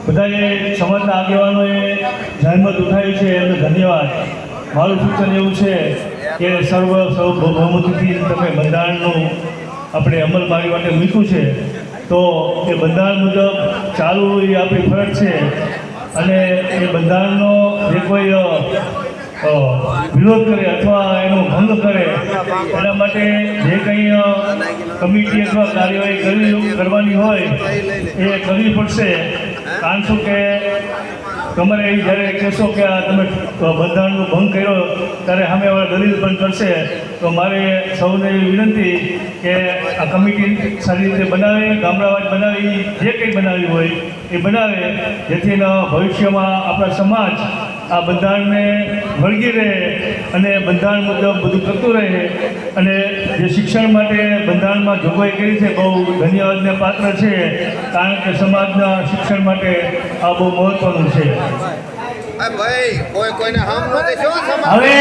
બધાએ સમાજના આગેવાનોએ જહેમત ઉઠાવી છે એમને ધન્યવાદ. મારું સૂચન એવું છે કે સર્વબહુમતીથી તમે બંધારણનું આપણે અમલવારી માટે મૂક્યું છે, તો એ બંધારણ મુજબ ચાલવું એ આપણી ફરજ છે. અને એ બંધારણનો જે કોઈ વિરોધ કરે અથવા એનો ભંગ કરે એના માટે જે કંઈ કમિટી અથવા કાર્યવાહી કરવાની હોય એ કરવી પડશે. કારણ શું કે તમારે જ્યારે કહેશો કે આ તમે બંધારણનો ભંગ કર્યો ત્યારે સામેવાળા દલીલ પણ કરશે. તો મારે સૌને વિનંતી કે આ કમિટી સારી રીતે બનાવે, ગામડાવાજ બનાવી, જે કંઈ બનાવી હોય એ બનાવે, જેથી ભવિષ્યમાં આપણા સમાજ આ બંધારણને વળગી રહે અને બંધારણ મુજબ બધું કરતું રહે. અને જે શિક્ષણ માટે બંધારણમાં જોગવાઈ કરી છે બહુ ધન્યવાદને પાત્ર છે, કારણ કે સમાજના શિક્ષણ માટે આ બહુ મહત્વનું છે. ભાઈ કોઈને હમ નથી. હવે